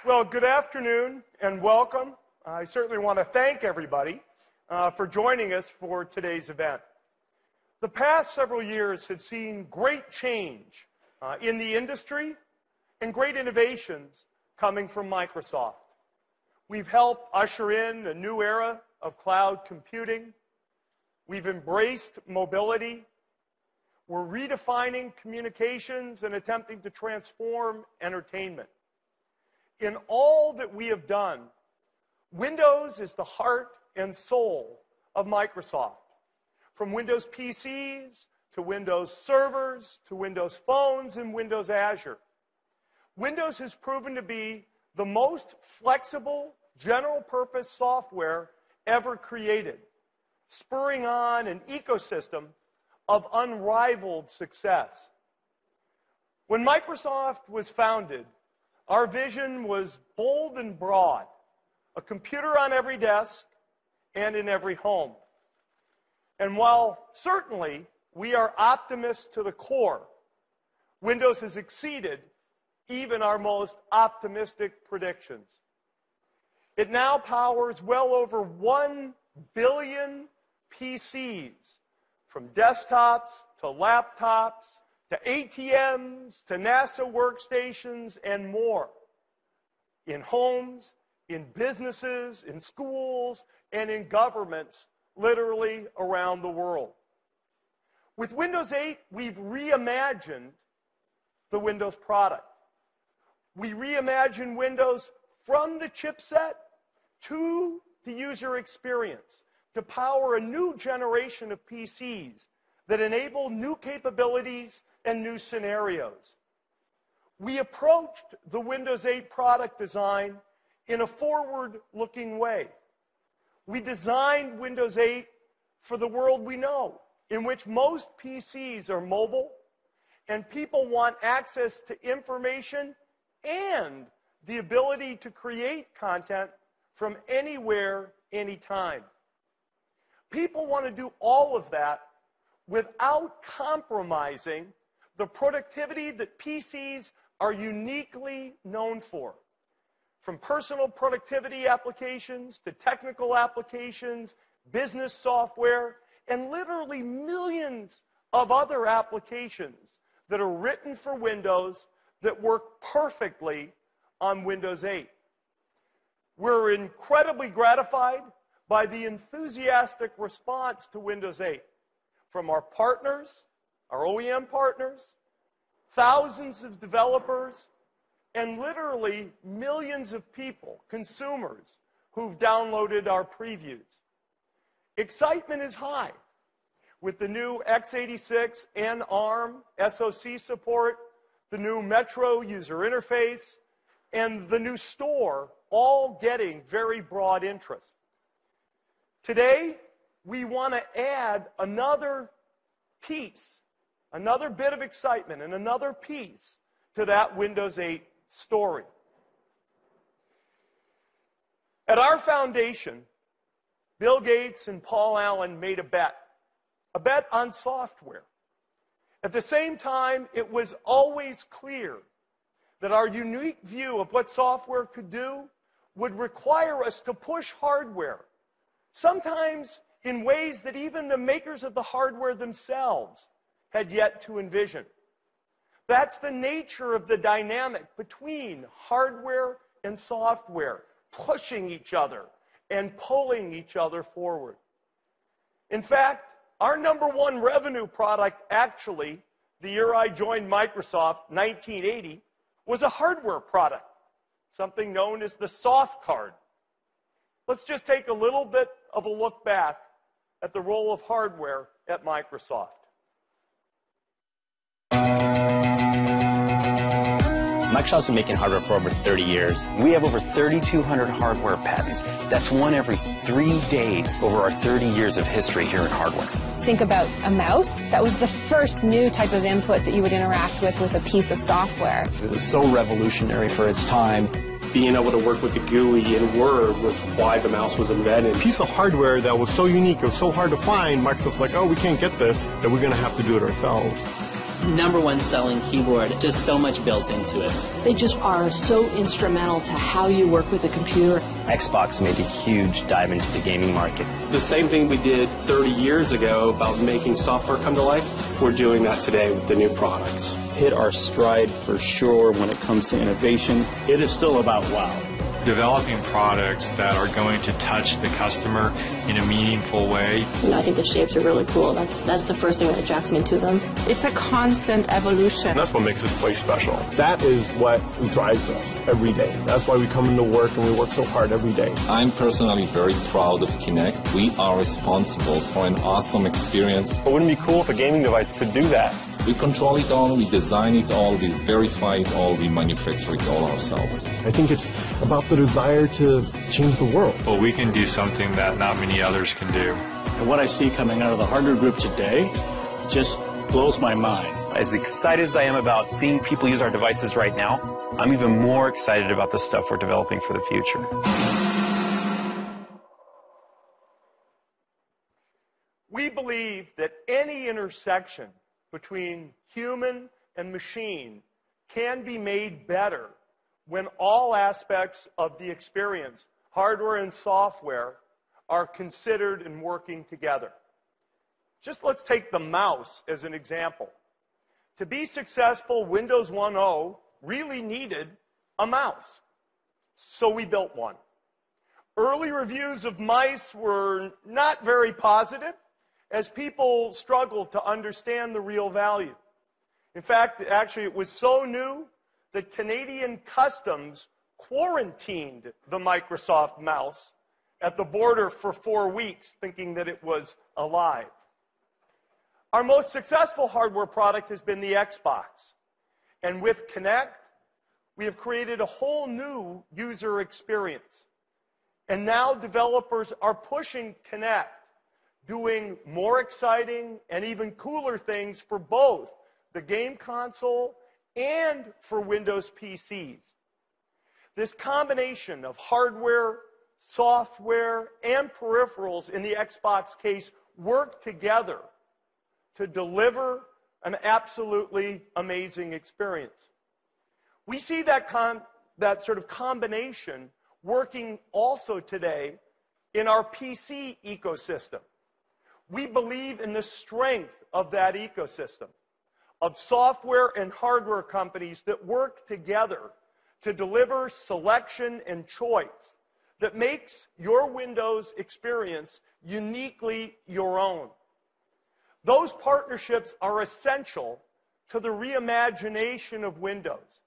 Well, good afternoon and welcome. I certainly want to thank everybody for joining us for today's event. The past several years have seen great change in the industry and great innovations coming from Microsoft. We've helped usher in a new era of cloud computing. We've embraced mobility. We're redefining communications and attempting to transform entertainment. In all that we have done, Windows is the heart and soul of Microsoft. From Windows PCs to Windows servers to Windows phones and Windows Azure. Windows has proven to be the most flexible, general-purpose software ever created, spurring on an ecosystem of unrivaled success. When Microsoft was founded, our vision was bold and broad, a computer on every desk and in every home. And while certainly we are optimists to the core, Windows has exceeded even our most optimistic predictions. It now powers well over 1 billion PCs, from desktops to laptops, to ATMs, to NASA workstations, and more. In homes, in businesses, in schools, and in governments, literally around the world. With Windows 8, we've reimagined the Windows product. We reimagined Windows from the chipset to the user experience to power a new generation of PCs that enable new capabilities and new scenarios. We approached the Windows 8 product design in a forward-looking way. We designed Windows 8 for the world we know, in which most PCs are mobile and people want access to information and the ability to create content from anywhere, anytime. People want to do all of that without compromising the productivity that PCs are uniquely known for. From personal productivity applications to technical applications, business software, and literally millions of other applications that are written for Windows that work perfectly on Windows 8. We're incredibly gratified by the enthusiastic response to Windows 8 from our partners, our OEM partners, thousands of developers, and literally millions of people, consumers, who've downloaded our previews. Excitement is high with the new x86 and ARM SoC support, the new Metro user interface, and the new store, all getting very broad interest. Today, we want to add another piece, another bit of excitement, and another piece to that Windows 8 story. At our foundation, Bill Gates and Paul Allen made a bet on software. At the same time, it was always clear that our unique view of what software could do would require us to push hardware, sometimes in ways that even the makers of the hardware themselves had yet to envision. That's the nature of the dynamic between hardware and software, pushing each other and pulling each other forward. In fact, our #1 revenue product actually, the year I joined Microsoft, 1980, was a hardware product, something known as the soft card. Let's just take a little bit of a look back at the role of hardware at Microsoft. Microsoft's been making hardware for over 30 years. We have over 3,200 hardware patents. That's one every 3 days over our 30 years of history here in hardware. Think about a mouse. That was the first new type of input that you would interact with a piece of software. It was so revolutionary for its time. Being able to work with the GUI in Word was why the mouse was invented. A piece of hardware that was so unique, it was so hard to find, Microsoft's like, oh, we can't get this, and we're going to have to do it ourselves. #1 selling keyboard. Just so much built into it. They just are so instrumental to how you work with a computer. Xbox made a huge dive into the gaming market. The same thing we did 30 years ago about making software come to life, we're doing that today with the new products. Hit our stride for sure when it comes to innovation. It is still about wow. Developing products that are going to touch the customer in a meaningful way. I think the shapes are really cool. That's the first thing that attracts me to them. It's a constant evolution. And that's what makes this place special. That is what drives us every day. That's why we come into work and we work so hard every day. I'm personally very proud of Kinect. We are responsible for an awesome experience. But wouldn't it be cool if a gaming device could do that? We control it all, we design it all, we verify it all, we manufacture it all ourselves. I think it's about the desire to change the world. Well, we can do something that not many others can do. And what I see coming out of the hardware group today just blows my mind. As excited as I am about seeing people use our devices right now, I'm even more excited about the stuff we're developing for the future. We believe that any intersection between human and machine can be made better when all aspects of the experience, hardware and software, are considered and working together. Just let's take the mouse as an example. To be successful, Windows 1.0 really needed a mouse. So we built one. Early reviews of mice were not very positive, as people struggled to understand the real value. In fact, actually, it was so new that Canadian Customs quarantined the Microsoft mouse at the border for 4 weeks, thinking that it was alive. Our most successful hardware product has been the Xbox. And with Kinect, we have created a whole new user experience. And now developers are pushing Kinect, doing more exciting and even cooler things for both the game console and for Windows PCs. This combination of hardware, software, and peripherals in the Xbox case work together to deliver an absolutely amazing experience. We see that sort of combination working also today in our PC ecosystem. We believe in the strength of that ecosystem, of software and hardware companies that work together to deliver selection and choice that makes your Windows experience uniquely your own. Those partnerships are essential to the reimagination of Windows.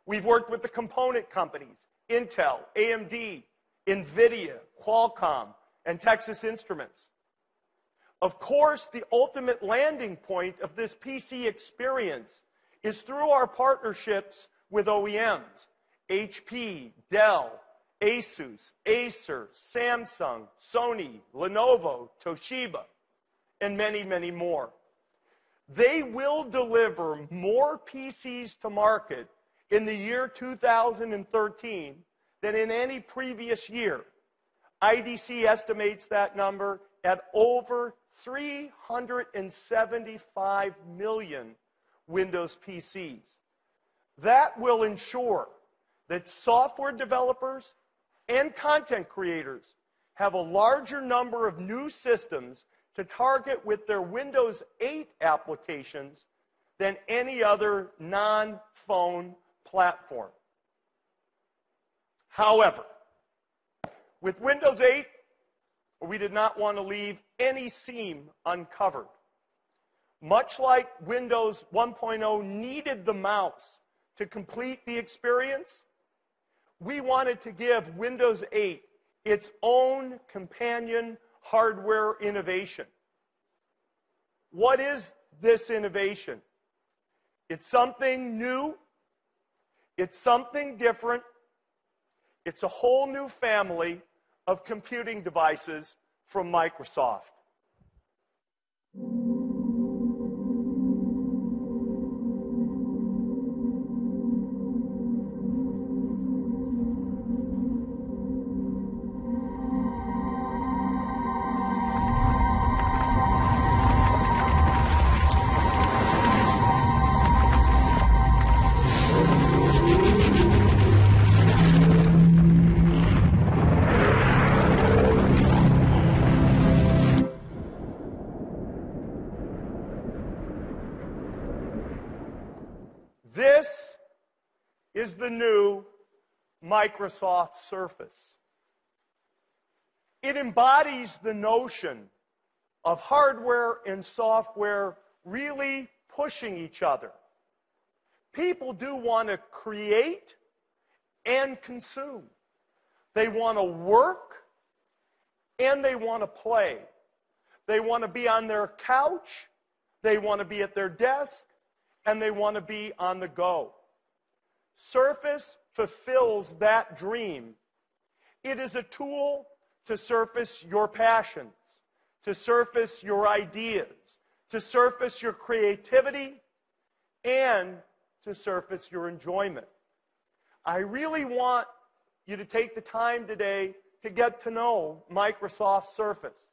We've worked with the component companies, Intel, AMD, NVIDIA, Qualcomm, and Texas Instruments. Of course, the ultimate landing point of this PC experience is through our partnerships with OEMs, HP, Dell, Asus, Acer, Samsung, Sony, Lenovo, Toshiba, and many, many more. They will deliver more PCs to market in the year 2013 than in any previous year. IDC estimates that number at over 375 million Windows PCs. That will ensure that software developers and content creators have a larger number of new systems to target with their Windows 8 applications than any other non-phone platform. However, with Windows 8, we did not want to leave any seam uncovered. Much like Windows 1.0 needed the mouse to complete the experience, we wanted to give Windows 8 its own companion hardware innovation. What is this innovation? It's something new. It's something different. It's a whole new family of computing devices from Microsoft. This is the new Microsoft Surface. It embodies the notion of hardware and software really pushing each other. People do want to create and consume. They want to work and they want to play. They want to be on their couch, they want to be at their desk, and they want to be on the go. Surface fulfills that dream. It is a tool to surface your passions, to surface your ideas, to surface your creativity, and to surface your enjoyment. I really want you to take the time today to get to know Microsoft Surface.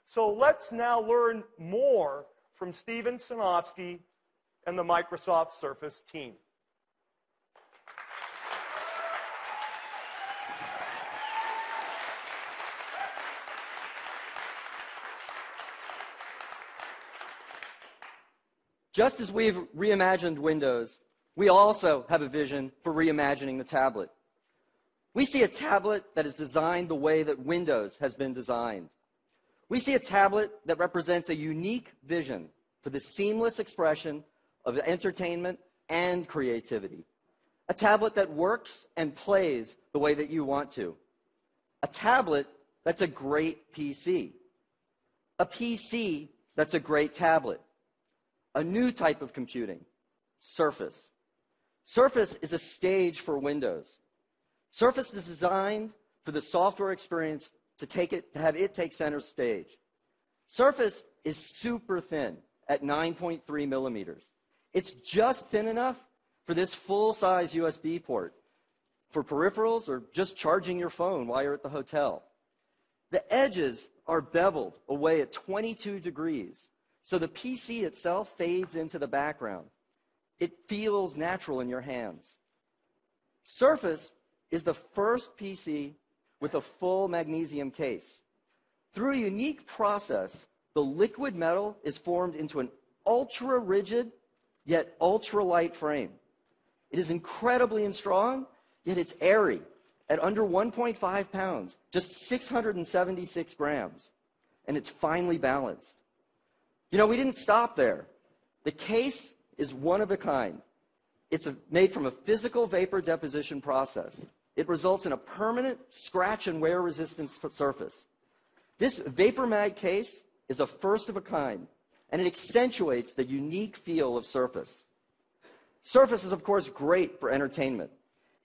So let's now learn more from Steven Sinofsky and the Microsoft Surface team. Just as we've reimagined Windows, we also have a vision for reimagining the tablet. We see a tablet that is designed the way that Windows has been designed. We see a tablet that represents a unique vision for the seamless expression of entertainment and creativity. A tablet that works and plays the way that you want to. A tablet that's a great PC. A PC that's a great tablet. A new type of computing, Surface. Surface is a stage for Windows. Surface is designed for the software experience to have it take center stage. Surface is super thin at 9.3 millimeters. It's just thin enough for this full-size USB port, for peripherals or just charging your phone while you're at the hotel. The edges are beveled away at 22 degrees. So the PC itself fades into the background. It feels natural in your hands. Surface is the first PC with a full magnesium case. Through a unique process, the liquid metal is formed into an ultra-rigid, yet ultra-light frame. It is incredibly strong, yet it's airy, at under 1.5 pounds, just 676 grams, and it's finely balanced. You know, we didn't stop there. The case is one of a kind. It's made from a physical vapor deposition process. It results in a permanent scratch and wear resistance surface. This vapor mag case is a first of a kind, and it accentuates the unique feel of Surface. Surface is, of course, great for entertainment.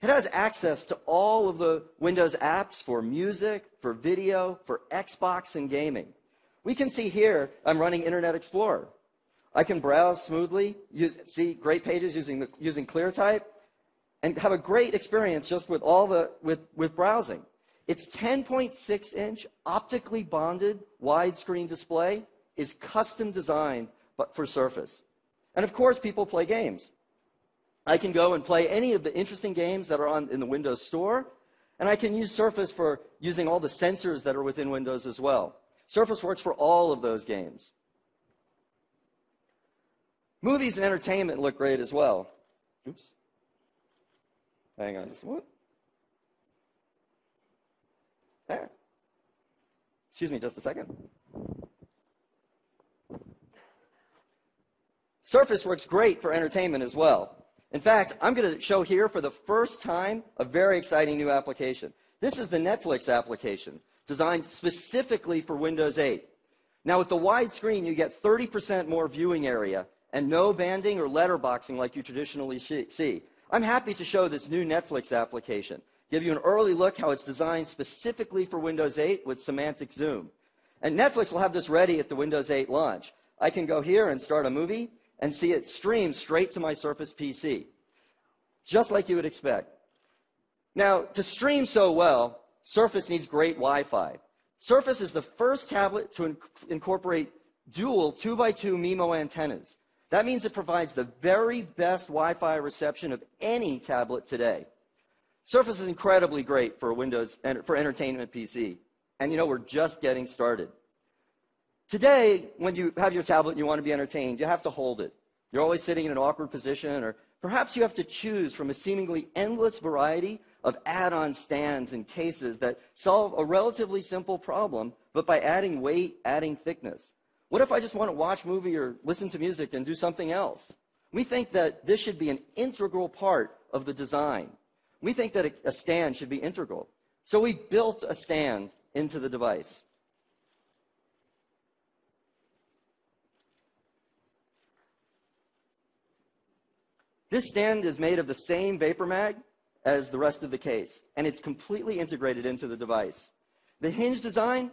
It has access to all of the Windows apps for music, for video, for Xbox and gaming. We can see here, I'm running Internet Explorer. I can browse smoothly, see great pages using ClearType, and have a great experience just with with browsing. Its 10.6-inch optically bonded widescreen display is custom designed for Surface. And of course, people play games. I can go and play any of the interesting games that are in the Windows Store, and I can use Surface for using all the sensors that are within Windows as well. Surface works for all of those games. Movies and entertainment look great as well. Oops. Hang on just a moment. There. Excuse me just a second. Surface works great for entertainment as well. In fact, I'm going to show here for the first time a very exciting new application. This is the Netflix application, designed specifically for Windows 8. Now, with the wide screen, you get 30% more viewing area and no banding or letterboxing like you traditionally see. I'm happy to show this new Netflix application, give you an early look how it's designed specifically for Windows 8 with semantic zoom. And Netflix will have this ready at the Windows 8 launch. I can go here and start a movie and see it stream straight to my Surface PC, just like you would expect. Now, to stream so well, Surface needs great Wi-Fi. Surface is the first tablet to incorporate dual 2x2 MIMO antennas. That means it provides the very best Wi-Fi reception of any tablet today. Surface is incredibly great for Windows and for entertainment PC. And you know, we're just getting started. Today, when you have your tablet and you want to be entertained, you have to hold it. You're always sitting in an awkward position or Perhaps you have to choose from a seemingly endless variety of add-on stands and cases that solve a relatively simple problem, but by adding weight, adding thickness. What if I just want to watch a movie or listen to music and do something else? We think that this should be an integral part of the design. We think that a stand should be integral. So we built a stand into the device. This stand is made of the same vapor mag as the rest of the case, and it's completely integrated into the device. The hinge design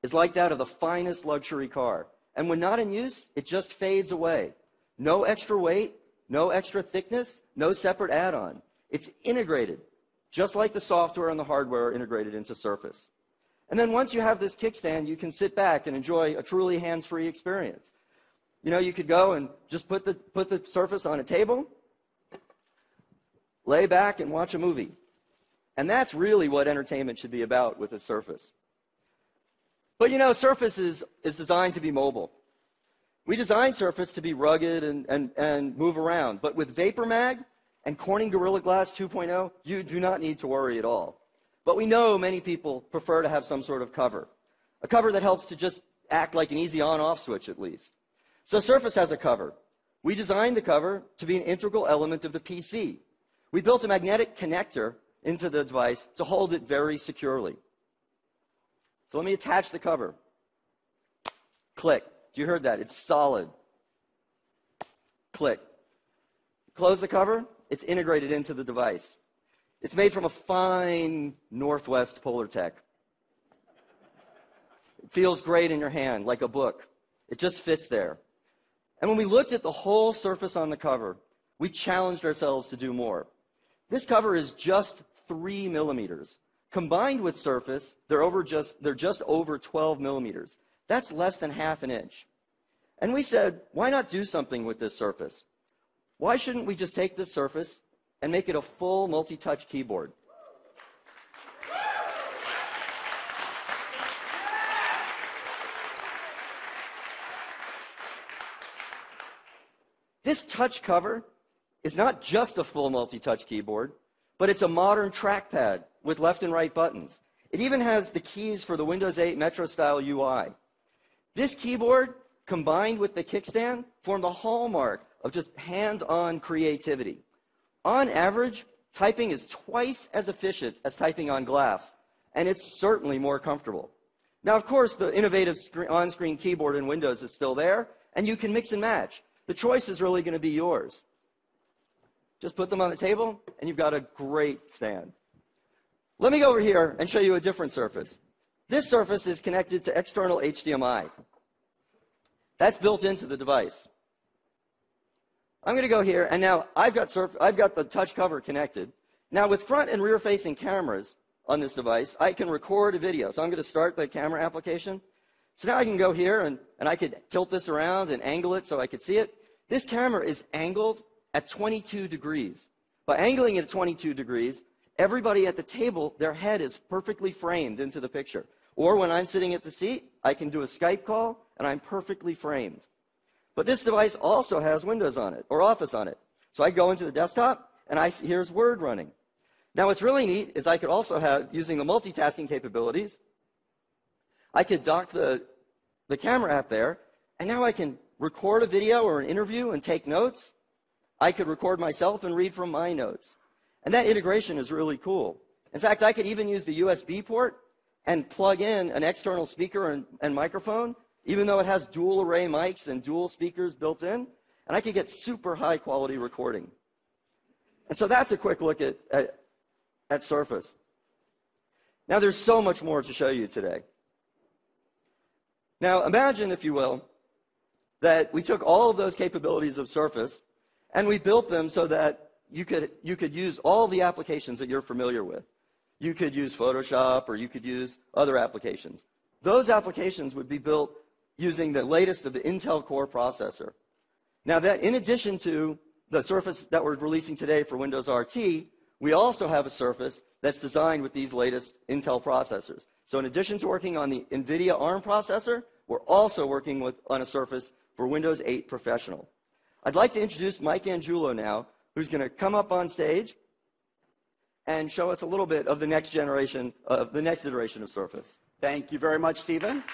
is like that of the finest luxury car, and when not in use, it just fades away. No extra weight, no extra thickness, no separate add-on. It's integrated, just like the software and the hardware are integrated into Surface. And then once you have this kickstand, you can sit back and enjoy a truly hands-free experience. You know, you could go and just put the Surface on a table, lay back and watch a movie. And that's really what entertainment should be about with a Surface. But you know, Surface is designed to be mobile. We designed Surface to be rugged and move around. But with Vapor Mag and Corning Gorilla Glass 2.0, you do not need to worry at all. But we know many people prefer to have some sort of cover. A cover that helps to just act like an easy on-off switch at least. So Surface has a cover. We designed the cover to be an integral element of the PC. We built a magnetic connector into the device to hold it very securely. So let me attach the cover. Click. You heard that. It's solid. Click. Close the cover. It's integrated into the device. It's made from a fine Northwest Polartec. It feels great in your hand, like a book. It just fits there. And when we looked at the whole surface on the cover, we challenged ourselves to do more. This cover is just 3 millimeters. Combined with Surface, they're just over 12 millimeters. That's less than half an inch. And we said, why not do something with this Surface? Why shouldn't we just take this Surface and make it a full multi-touch keyboard? This touch cover is not just a full multi-touch keyboard, but it's a modern trackpad with left and right buttons. It even has the keys for the Windows 8 Metro-style UI. This keyboard, combined with the kickstand, form the hallmark of just hands-on creativity. On average, typing is twice as efficient as typing on glass, and it's certainly more comfortable. Now, of course, the innovative on-screen keyboard in Windows is still there, and you can mix and match. The choice is really going to be yours. Just put them on the table, and you've got a great stand. Let me go over here and show you a different Surface. This Surface is connected to external HDMI. That's built into the device. I'm going to go here, and now I've got the touch cover connected. Now, with front and rear-facing cameras on this device, I can record a video. So I'm going to start the camera application. So now I can go here, and I could tilt this around and angle it so I could see it. This camera is angled at 22 degrees. By angling it at 22 degrees, everybody at the table, their head is perfectly framed into the picture. Or when I'm sitting at the seat, I can do a Skype call, and I'm perfectly framed. But this device also has Windows on it, or Office on it. So I go into the desktop, and here's Word running. Now, what's really neat is I could also have, using the multitasking capabilities, I could dock the camera app there, and now I can record a video or an interview and take notes. I could record myself and read from my notes. And that integration is really cool. In fact, I could even use the USB port and plug in an external speaker and microphone, even though it has dual array mics and dual speakers built in, and I could get super high quality recording. And so that's a quick look at Surface. Now, there's so much more to show you today. Now, imagine, if you will, that we took all of those capabilities of Surface and we built them so that you could use all the applications that you're familiar with. You could use Photoshop, or you could use other applications. Those applications would be built using the latest of the Intel Core processor. Now, that in addition to the Surface that we're releasing today for Windows RT, we also have a Surface that's designed with these latest Intel processors. So in addition to working on the NVIDIA ARM processor, we're also working on a Surface for Windows 8 Professional. I'd like to introduce Mike Angiulo now, who's going to come up on stage and show us a little bit of the next iteration of Surface. Thank you very much, Stephen.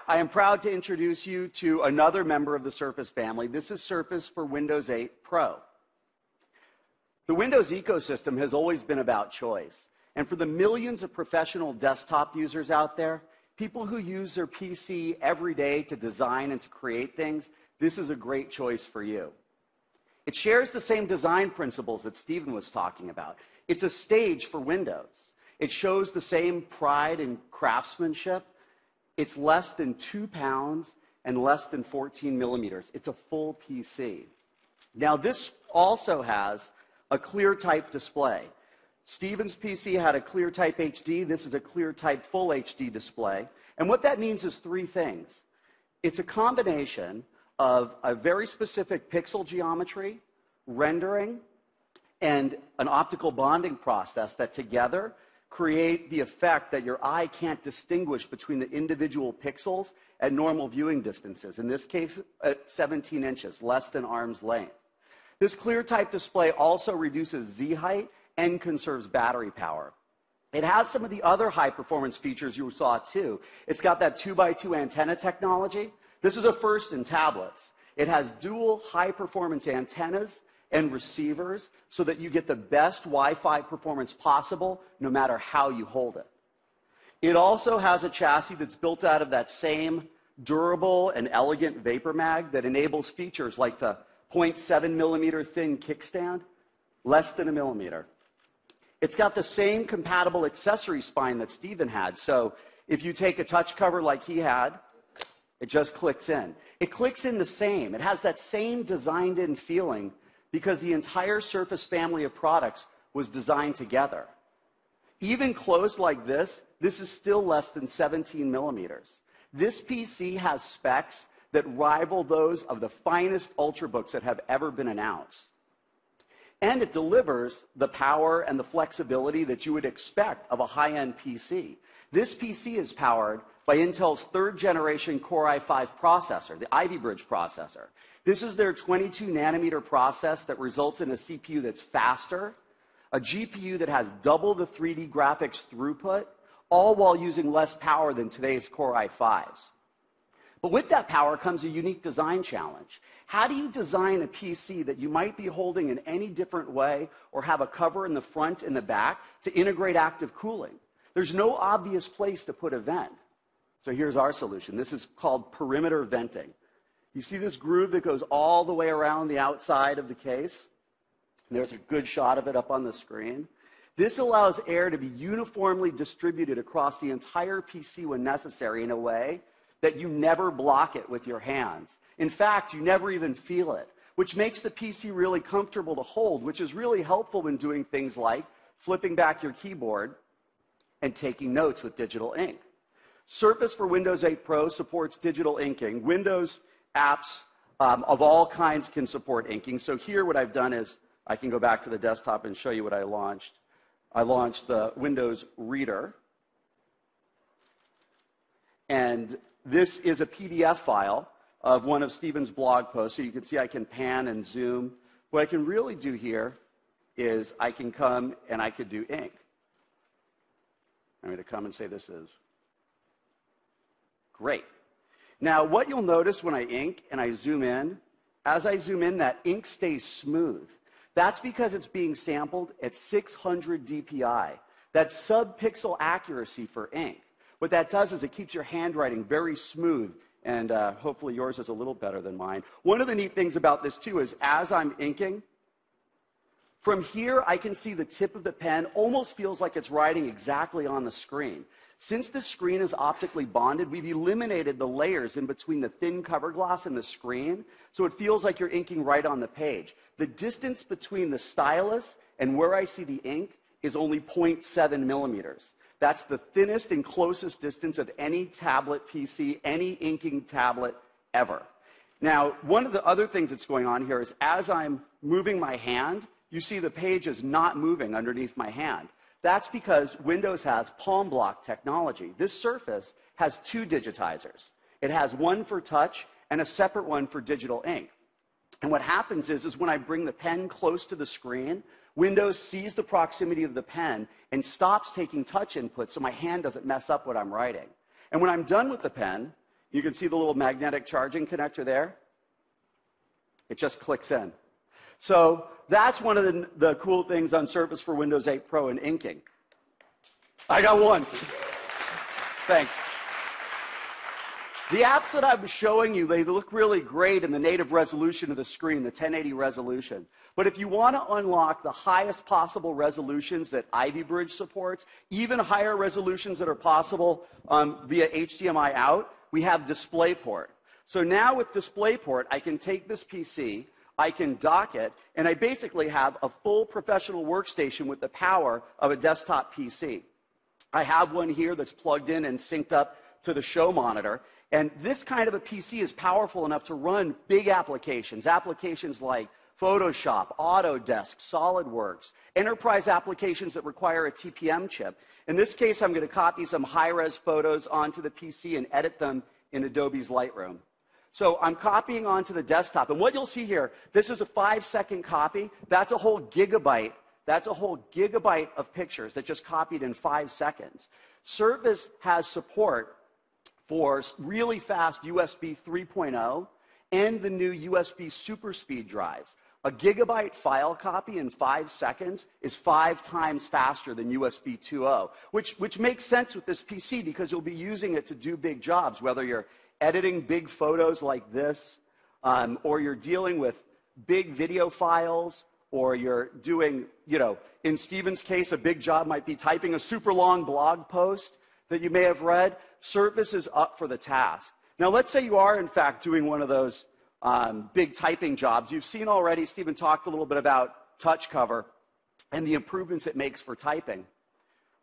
I am proud to introduce you to another member of the Surface family. This is Surface for Windows 8 Pro. The Windows ecosystem has always been about choice. And for the millions of professional desktop users out there, people who use their PC every day to design and to create things, this is a great choice for you. It shares the same design principles that Stephen was talking about. It's a stage for Windows. It shows the same pride and craftsmanship. It's less than 2 pounds and less than 14 millimeters. It's a full PC. Now, this also has a ClearType display. Stephen's PC had a ClearType HD. This is a ClearType Full HD display. And what that means is 3 things. It's a combination of a very specific pixel geometry, rendering, and an optical bonding process that together create the effect that your eye can't distinguish between the individual pixels at normal viewing distances, in this case, at 17 inches, less than arm's length. This ClearType display also reduces Z-height and conserves battery power. It has some of the other high-performance features you saw, too. It's got that 2x2 antenna technology. This is a first in tablets. It has dual high-performance antennas and receivers so that you get the best Wi-Fi performance possible no matter how you hold it. It also has a chassis that's built out of that same durable and elegant vapor mag that enables features like the 0.7 millimeter thin kickstand, less than a millimeter. It's got the same compatible accessory spine that Stephen had. So if you take a touch cover like he had, it just clicks in. It clicks in the same. It has that same designed-in feeling because the entire Surface family of products was designed together. Even closed like this is still less than 17 millimeters. This PC has specs that rival those of the finest Ultrabooks that have ever been announced. And it delivers the power and the flexibility that you would expect of a high-end PC. This PC is powered by Intel's 3rd generation Core i5 processor, the Ivy Bridge processor. This is their 22 nanometer process that results in a CPU that's faster, a GPU that has double the 3D graphics throughput, all while using less power than today's Core i5s. But with that power comes a unique design challenge. How do you design a PC that you might be holding in any different way or have a cover in the front and the back to integrate active cooling? There's no obvious place to put a vent. So here's our solution. This is called perimeter venting. You see this groove that goes all the way around the outside of the case? There's a good shot of it up on the screen. This allows air to be uniformly distributed across the entire PC when necessary in a way that you never block it with your hands. In fact, you never even feel it, which makes the PC really comfortable to hold, which is really helpful when doing things like flipping back your keyboard and taking notes with digital ink. Surface for Windows 8 Pro supports digital inking. Windows apps of all kinds can support inking. So here what I've done is I can go back to the desktop and show you what I launched. I launched the Windows Reader. And this is a PDF file of one of Stephen's blog posts. So you can see I can pan and zoom. What I can really do here is I can come and I could do ink. I'm going to come and say this is great. Now, what you'll notice when I ink and I zoom in, as I zoom in, that ink stays smooth. That's because it's being sampled at 600 DPI. That's sub-pixel accuracy for ink. What that does is it keeps your handwriting very smooth, and hopefully yours is a little better than mine. One of the neat things about this, too, is as I'm inking, from here I can see the tip of the pen almost feels like it's writing exactly on the screen. Since the screen is optically bonded, we've eliminated the layers in between the thin cover glass and the screen, so it feels like you're inking right on the page. The distance between the stylus and where I see the ink is only 0.7 millimeters. That's the thinnest and closest distance of any tablet PC, any inking tablet ever. Now, one of the other things that's going on here is as I'm moving my hand, you see the page is not moving underneath my hand. That's because Windows has palm block technology. This Surface has 2 digitizers. It has one for touch and a separate one for digital ink. And what happens is when I bring the pen close to the screen, Windows sees the proximity of the pen and stops taking touch input so my hand doesn't mess up what I'm writing. And when I'm done with the pen, you can see the little magnetic charging connector there. It just clicks in. So that's one of the cool things on Surface for Windows 8 Pro and inking. I got one. Thanks. The apps that I was showing you, they look really great in the native resolution of the screen, the 1080 resolution. But if you want to unlock the highest possible resolutions that Ivy Bridge supports, even higher resolutions that are possible via HDMI out, we have DisplayPort. So now with DisplayPort, I can take this PC, I can dock it, and I basically have a full professional workstation with the power of a desktop PC. I have one here that's plugged in and synced up to the show monitor. And this kind of a PC is powerful enough to run big applications, applications like Photoshop, Autodesk, SolidWorks, enterprise applications that require a TPM chip. In this case, I'm going to copy some high-res photos onto the PC and edit them in Adobe's Lightroom. So I'm copying onto the desktop. And what you'll see here, this is a 5-second copy. That's a whole gigabyte. That's a whole gigabyte of pictures that just copied in 5 seconds. Surface has support for really fast USB 3.0 and the new USB super speed drives. A gigabyte file copy in 5 seconds is 5 times faster than USB 2.0, which makes sense with this PC because you'll be using it to do big jobs, whether you're editing big photos like this, or you're dealing with big video files, or you're doing, in Stephen's case, a big job might be typing a super long blog post that you may have read. Surface is up for the task. Now, let's say you are, in fact, doing one of those big typing jobs. You've seen already, Stephen talked a little bit about touch cover and the improvements it makes for typing.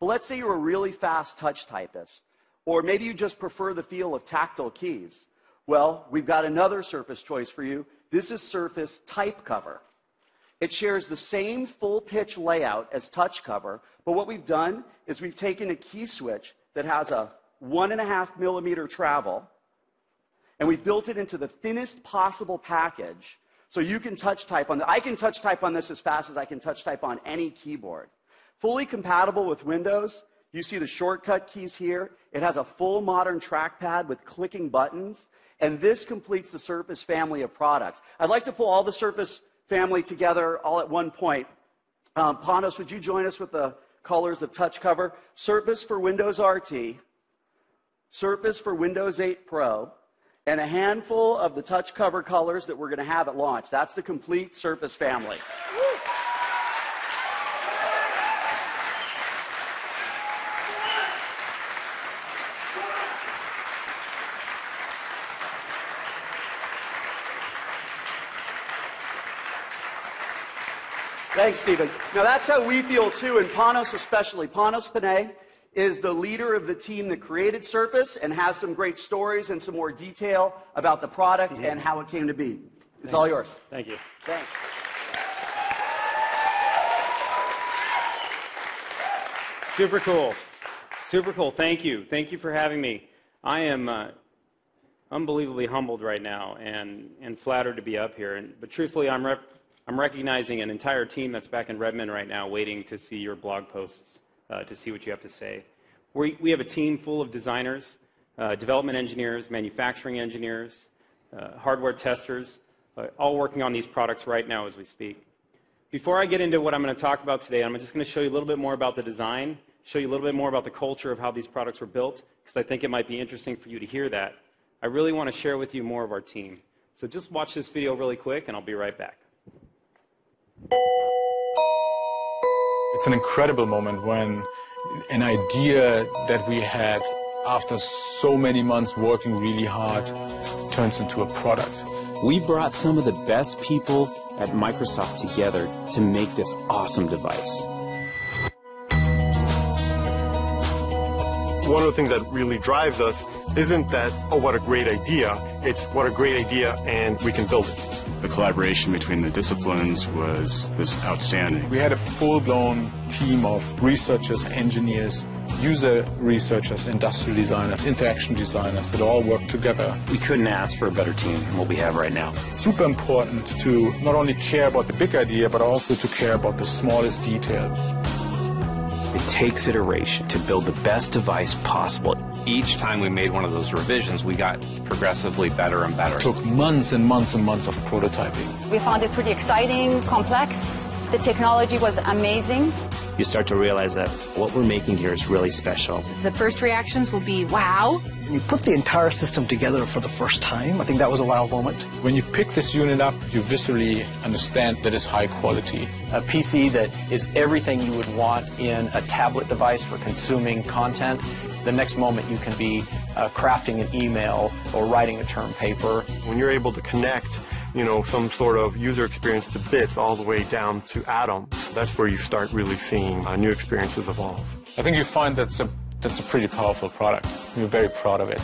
But let's say you're a really fast touch typist, or maybe you just prefer the feel of tactile keys. Well, we've got another Surface choice for you. This is Surface Type Cover. It shares the same full-pitch layout as touch cover, but what we've done is we've taken a key switch that has a 1.5 millimeter travel, and we've built it into the thinnest possible package so you can touch type on I can touch type on this as fast as I can touch type on any keyboard. Fully compatible with Windows. You see the shortcut keys here. It has a full modern trackpad with clicking buttons, and this completes the Surface family of products. I'd like to pull all the Surface family together all at one point. Panos, would you join us with the colors of touch cover? Surface for Windows RT, Surface for Windows 8 Pro, and a handful of the touch cover colors that we're going to have at launch. That's the complete Surface family. Thanks, Stephen. Now, that's how we feel, too, and Panos especially. Panos Panay is the leader of the team that created Surface and has some great stories and some more detail about the product and how it came to be. It's all yours. Thank you. Thanks. Super cool. Super cool. Thank you. Thank you for having me. I am unbelievably humbled right now and flattered to be up here. But truthfully, I'm recognizing an entire team that's back in Redmond right now waiting to see your blog posts, to see what you have to say. We have a team full of designers, development engineers, manufacturing engineers, hardware testers, all working on these products right now as we speak. Before I get into what I'm going to talk about today, I'm just going to show you a little bit more about the design, show you a little bit more about the culture of how these products were built, because I think it might be interesting for you to hear that. I really want to share with you more of our team. So just watch this video really quick, and I'll be right back. It's an incredible moment when an idea that we had after so many months working really hard turns into a product. We brought some of the best people at Microsoft together to make this awesome device. One of the things that really drives us isn't that, oh, what a great idea. It's what a great idea, and we can build it. The collaboration between the disciplines was outstanding. We had a full-blown team of researchers, engineers, user researchers, industrial designers, interaction designers that all work together. We couldn't ask for a better team than what we have right now. Super important to not only care about the big idea, but also to care about the smallest details. It takes iteration to build the best device possible. Each time we made one of those revisions, we got progressively better and better. It took months and months and months of prototyping. We found it pretty exciting, complex. The technology was amazing. You start to realize that what we're making here is really special. The first reactions will be, wow. When you put the entire system together for the first time, I think that was a wow moment. When you pick this unit up, you visually understand that it's high quality. A PC that is everything you would want in a tablet device for consuming content. The next moment you can be crafting an email or writing a term paper. When you're able to connect, some sort of user experience to bits all the way down to atoms, that's where you start really seeing new experiences evolve. I think you find that's a pretty powerful product. We're very proud of it.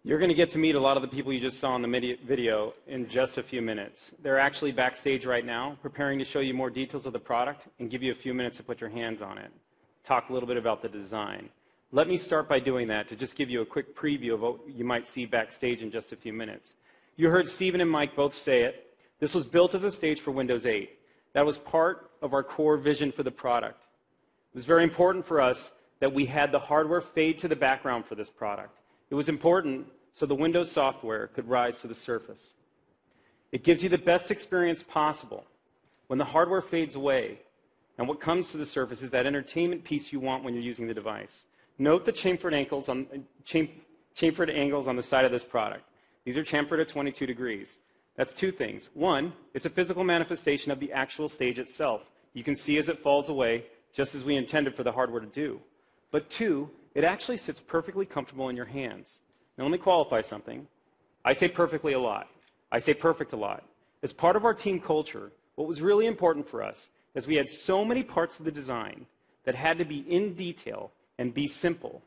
You're going to get to meet a lot of the people you just saw in the video in just a few minutes. They're actually backstage right now, preparing to show you more details of the product and give you a few minutes to put your hands on it. Talk a little bit about the design. Let me start by doing that to just give you a quick preview of what you might see backstage in just a few minutes. You heard Stephen and Mike both say it. This was built as a stage for Windows 8. That was part of our core vision for the product. It was very important for us that we had the hardware fade to the background for this product. It was important so the Windows software could rise to the surface. It gives you the best experience possible when the hardware fades away, and what comes to the surface is that entertainment piece you want when you're using the device. Note the chamfered angles on the side of this product. These are chamfered at 22 degrees. That's two things. One, it's a physical manifestation of the actual stage itself. You can see as it falls away, just as we intended for the hardware to do. But two, it actually sits perfectly comfortable in your hands. Now, let me qualify something. I say perfectly a lot. I say perfect a lot. As part of our team culture, what was really important for us is we had so many parts of the design that had to be in detail and be simple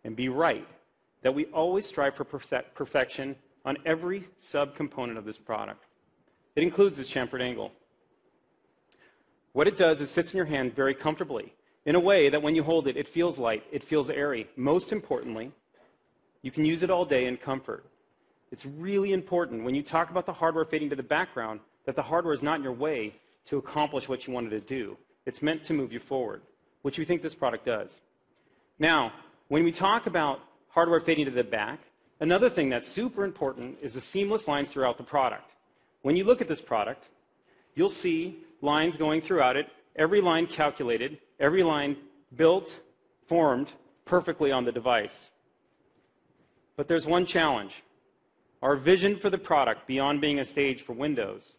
and be right that we always strive for perfection on every subcomponent of this product. It includes this chamfered angle. What it does is sits in your hand very comfortably in a way that when you hold it, it feels light, it feels airy. Most importantly, you can use it all day in comfort. It's really important when you talk about the hardware fading to the background that the hardware is not in your way to accomplish what you wanted to do. It's meant to move you forward, which we think this product does. Now, when we talk about hardware fading to the back, another thing that's super important is the seamless lines throughout the product. When you look at this product, you'll see lines going throughout it, every line calculated, every line built, formed perfectly on the device. But there's one challenge. Our vision for the product, beyond being a stage for Windows,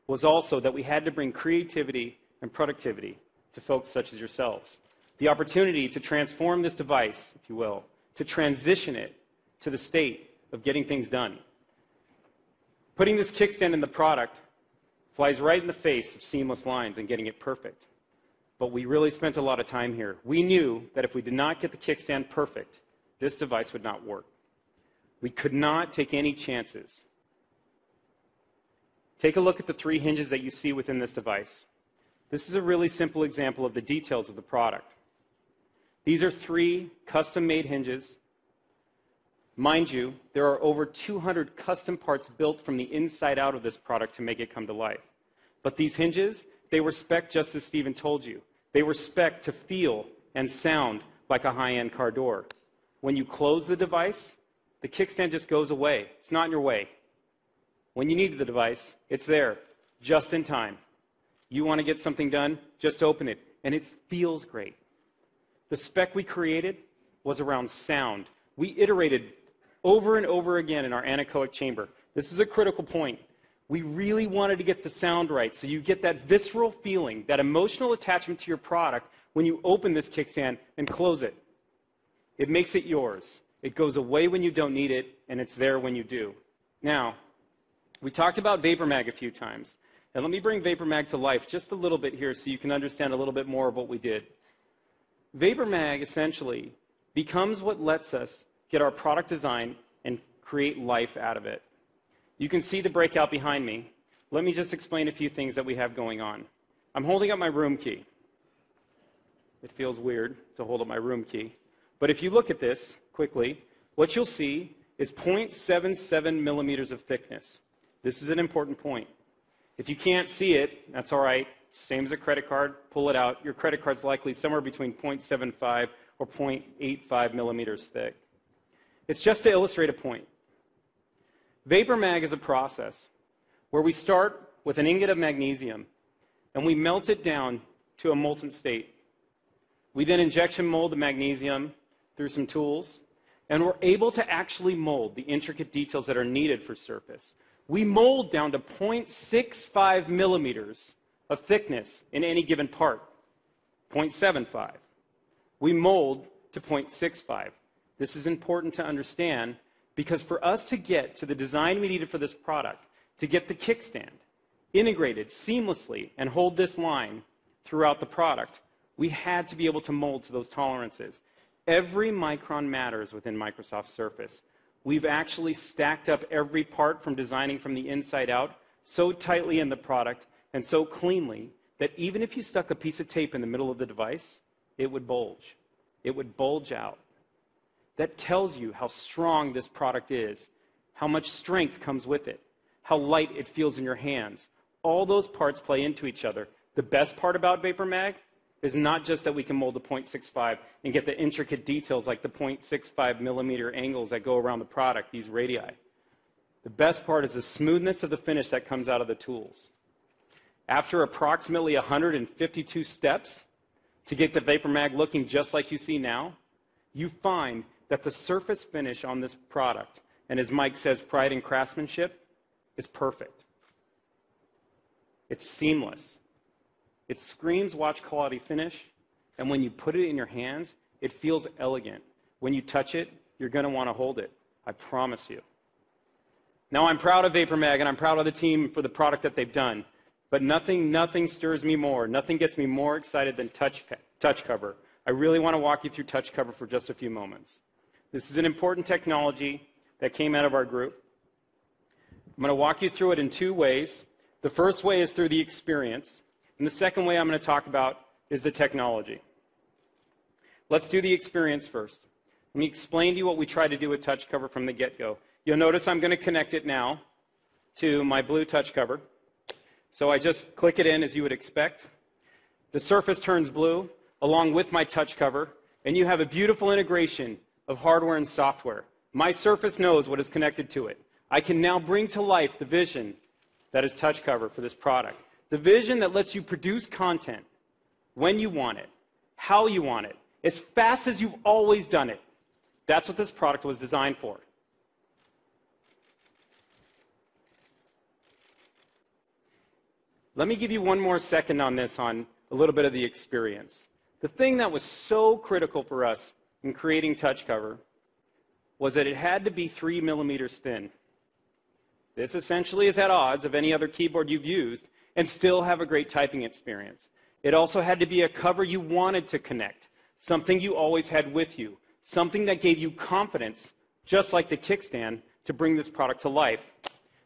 was also that we had to bring creativity and productivity to folks such as yourselves. The opportunity to transform this device, if you will, to transition it to the state of getting things done. Putting this kickstand in the product flies right in the face of seamless lines and getting it perfect. But we really spent a lot of time here. We knew that if we did not get the kickstand perfect, this device would not work. We could not take any chances. Take a look at the 3 hinges that you see within this device. This is a really simple example of the details of the product. These are 3 custom-made hinges. Mind you, there are over 200 custom parts built from the inside out of this product to make it come to life. But these hinges, they were spec'd just as Stephen told you. They were spec'd to feel and sound like a high-end car door. When you close the device, the kickstand just goes away. It's not in your way. When you need the device, it's there, just in time. You want to get something done, just open it, and it feels great. The spec we created was around sound. We iterated over and over again in our anechoic chamber. This is a critical point. We really wanted to get the sound right, so you get that visceral feeling, that emotional attachment to your product when you open this kickstand and close it. It makes it yours. It goes away when you don't need it, and it's there when you do. Now, we talked about VaporMag a few times. And let me bring VaporMag to life just a little bit here so you can understand a little bit more of what we did. VaporMag essentially becomes what lets us get our product design and create life out of it. You can see the breakout behind me. Let me just explain a few things that we have going on. I'm holding up my room key. It feels weird to hold up my room key. But if you look at this quickly, what you'll see is 0.77 millimeters of thickness. This is an important point. If you can't see it, that's all right. Same as a credit card. Pull it out. Your credit card's likely somewhere between 0.75 or 0.85 millimeters thick. It's just to illustrate a point. VaporMag is a process where we start with an ingot of magnesium and we melt it down to a molten state. We then injection mold the magnesium through some tools, and we're able to actually mold the intricate details that are needed for surface. We mold down to 0.65 millimeters of thickness in any given part, 0.75. We mold to 0.65. This is important to understand because for us to get to the design we needed for this product, to get the kickstand integrated seamlessly and hold this line throughout the product, we had to be able to mold to those tolerances. Every micron matters within Microsoft Surface. We've actually stacked up every part from designing from the inside out so tightly in the product and so cleanly that even if you stuck a piece of tape in the middle of the device, it would bulge. It would bulge out. That tells you how strong this product is, how much strength comes with it, how light it feels in your hands. All those parts play into each other. The best part about VaporMag is not just that we can mold to 0.65 and get the intricate details like the 0.65 millimeter angles that go around the product, these radii. The best part is the smoothness of the finish that comes out of the tools. After approximately 152 steps to get the VaporMag looking just like you see now, you find that the surface finish on this product, and as Mike says, pride in craftsmanship, is perfect. It's seamless. It screams watch quality finish, and when you put it in your hands, it feels elegant. When you touch it, you're going to want to hold it. I promise you. Now, I'm proud of VaporMag, and I'm proud of the team for the product that they've done, but nothing stirs me more, nothing gets me more excited than touch cover. I really want to walk you through touch cover for just a few moments. This is an important technology that came out of our group. I'm going to walk you through it in two ways. The first way is through the experience. And the second way I'm going to talk about is the technology. Let's do the experience first. Let me explain to you what we try to do with touch cover from the get-go. You'll notice I'm going to connect it now to my blue touch cover. So I just click it in as you would expect. The surface turns blue along with my touch cover, and you have a beautiful integration of hardware and software. My surface knows what is connected to it. I can now bring to life the vision that is touch cover for this product. The vision that lets you produce content when you want it, how you want it, as fast as you've always done it. That's what this product was designed for. Let me give you one more second on this, on a little bit of the experience. The thing that was so critical for us in creating touch cover was that it had to be 3 millimeters thin. This essentially is at odds of any other keyboard you've used and still have a great typing experience. It also had to be a cover you wanted to connect, something you always had with you, something that gave you confidence, just like the kickstand, to bring this product to life.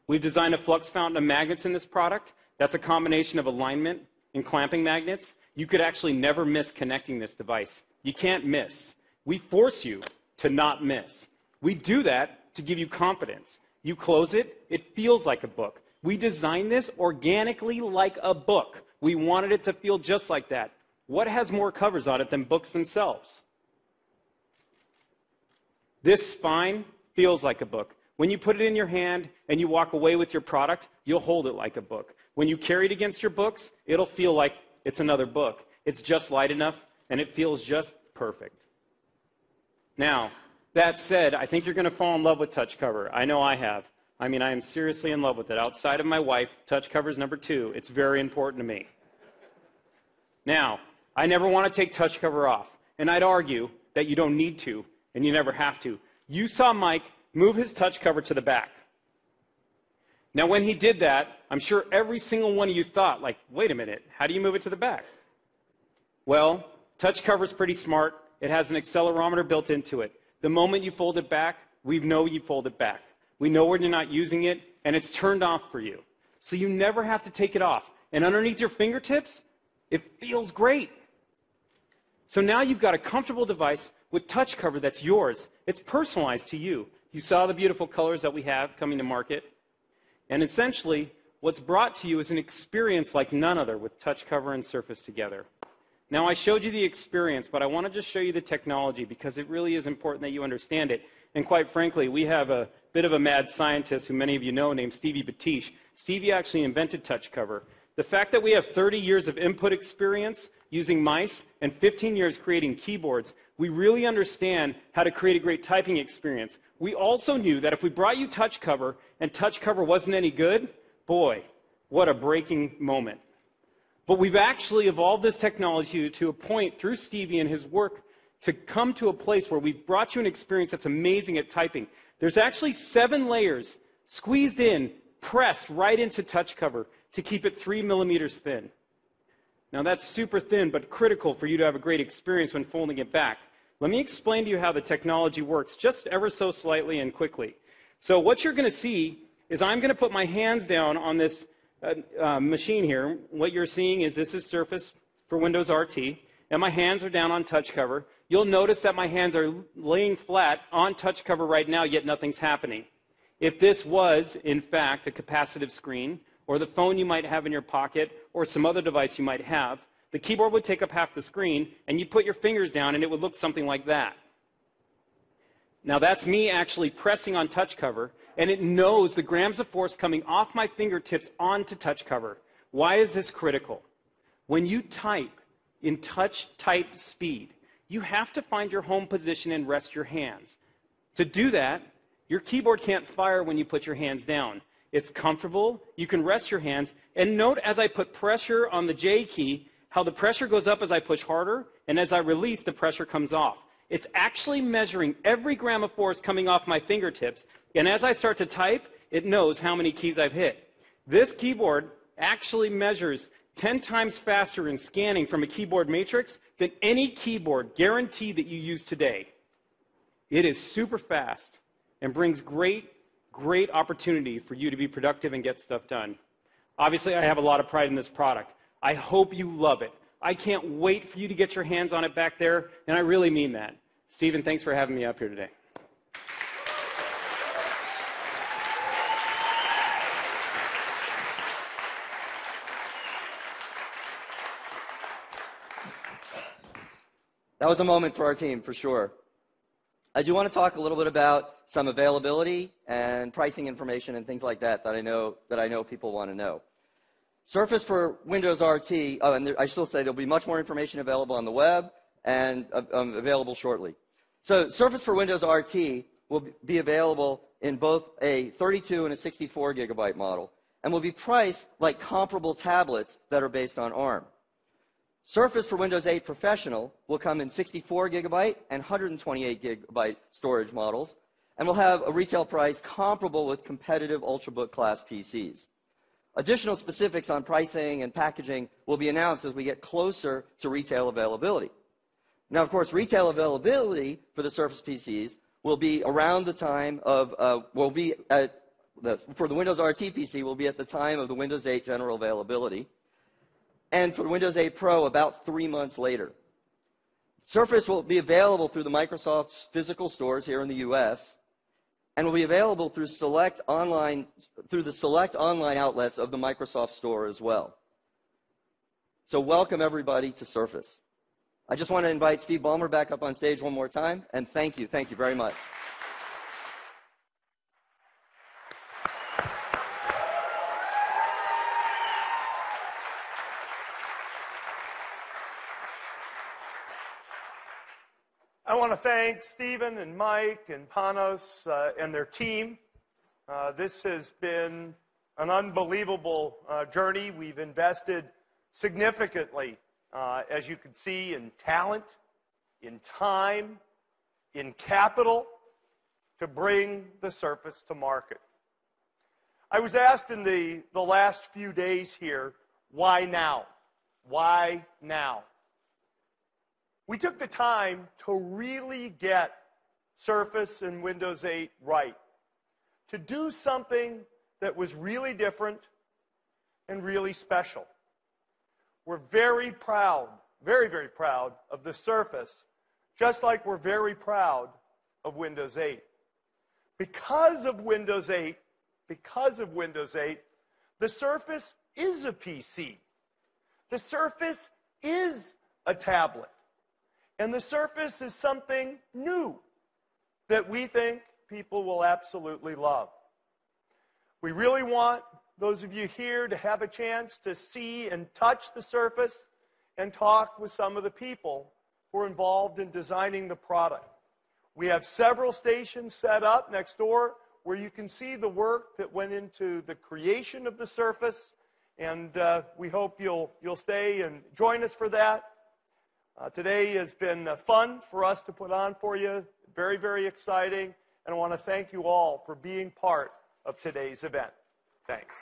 We've designed a flux fountain of magnets in this product. That's a combination of alignment and clamping magnets. You could actually never miss connecting this device. You can't miss. We force you to not miss. We do that to give you confidence. You close it, it feels like a book. We designed this organically like a book. We wanted it to feel just like that. What has more covers on it than books themselves? This spine feels like a book. When you put it in your hand and you walk away with your product, you'll hold it like a book. When you carry it against your books, it'll feel like it's another book. It's just light enough, and it feels just perfect. Now, that said, I think you're going to fall in love with touch cover. I know I have. I mean, I am seriously in love with it. Outside of my wife, touch cover is number 2. It's very important to me. Now, I never want to take touch cover off, and I'd argue that you don't need to, and you never have to. You saw Mike move his touch cover to the back. Now, when he did that, I'm sure every single one of you thought, like, wait a minute, how do you move it to the back? Well, touch cover's pretty smart. It has an accelerometer built into it. The moment you fold it back, we know you fold it back. We know when you're not using it, and it's turned off for you. So you never have to take it off. And underneath your fingertips, it feels great. So now you've got a comfortable device with touch cover that's yours. It's personalized to you. You saw the beautiful colors that we have coming to market. And essentially, what's brought to you is an experience like none other with touch cover and Surface together. Now, I showed you the experience, but I want to just show you the technology because it really is important that you understand it. And quite frankly, we have a bit of a mad scientist who many of you know named Stevie Batish. Stevie actually invented touch cover. The fact that we have 30 years of input experience using mice and 15 years creating keyboards, we really understand how to create a great typing experience. We also knew that if we brought you touch cover and touch cover wasn't any good, boy, what a breaking moment. But we've actually evolved this technology to a point through Stevie and his work to come to a place where we've brought you an experience that's amazing at typing. There's actually 7 layers squeezed in, pressed right into touch cover to keep it 3 millimeters thin. Now that's super thin, but critical for you to have a great experience when folding it back. Let me explain to you how the technology works, just ever so slightly and quickly. So what you're going to see is I'm going to put my hands down on this machine here. What you're seeing is this is Surface for Windows RT, and my hands are down on touch cover. You'll notice that my hands are laying flat on touch cover right now, yet nothing's happening. If this was, in fact, a capacitive screen, or the phone you might have in your pocket, or some other device you might have, the keyboard would take up half the screen, and you put your fingers down, and it would look something like that. Now, that's me actually pressing on touch cover, and it knows the grams of force coming off my fingertips onto touch cover. Why is this critical? When you type in touch type speed, you have to find your home position and rest your hands. To do that, your keyboard can't fire when you put your hands down. It's comfortable, you can rest your hands, and note as I put pressure on the J key, how the pressure goes up as I push harder, and as I release, the pressure comes off. It's actually measuring every gram of force coming off my fingertips, and as I start to type, it knows how many keys I've hit. This keyboard actually measures 10 times faster in scanning from a keyboard matrix than any keyboard guaranteed that you use today. It is super fast and brings great opportunity for you to be productive and get stuff done. Obviously, I have a lot of pride in this product. I hope you love it. I can't wait for you to get your hands on it back there, and I really mean that. Stephen, thanks for having me up here today. That was a moment for our team, for sure. I do want to talk a little bit about some availability and pricing information and things like that that I know people want to know. Surface for Windows RT, and I still say there'll be much more information available on the web and available shortly. So Surface for Windows RT will be available in both a 32 and a 64 gigabyte model, and will be priced like comparable tablets that are based on ARM. Surface for Windows 8 Professional will come in 64 gigabyte and 128 gigabyte storage models, and will have a retail price comparable with competitive Ultrabook class PCs. Additional specifics on pricing and packaging will be announced as we get closer to retail availability. Now, of course, retail availability for the Surface PCs will be around the time of, for the Windows RT PC will be at the time of the Windows 8 general availability. And for Windows 8 Pro, about 3 months later. Surface will be available through the Microsoft's physical stores here in the US, and will be available through the select online outlets of the Microsoft Store as well. So welcome everybody to Surface. I just want to invite Steve Ballmer back up on stage one more time, and thank you very much. I want to thank Stephen and Mike and Panos and their team. This has been an unbelievable journey. We've invested significantly, as you can see, in talent, in time, in capital, to bring the Surface to market. I was asked in the last few days here, why now? Why now? We took the time to really get Surface and Windows 8 right, to do something that was really different and really special. We're very proud, very, very proud of the Surface, just like we're very proud of Windows 8. Because of Windows 8, the Surface is a PC. The Surface is a tablet. And the Surface is something new that we think people will absolutely love. We really want those of you here to have a chance to see and touch the Surface and talk with some of the people who are involved in designing the product. We have several stations set up next door where you can see the work that went into the creation of the Surface, and we hope you'll stay and join us for that. Today has been fun for us to put on for you, very, very exciting, and I want to thank you all for being part of today's event. Thanks.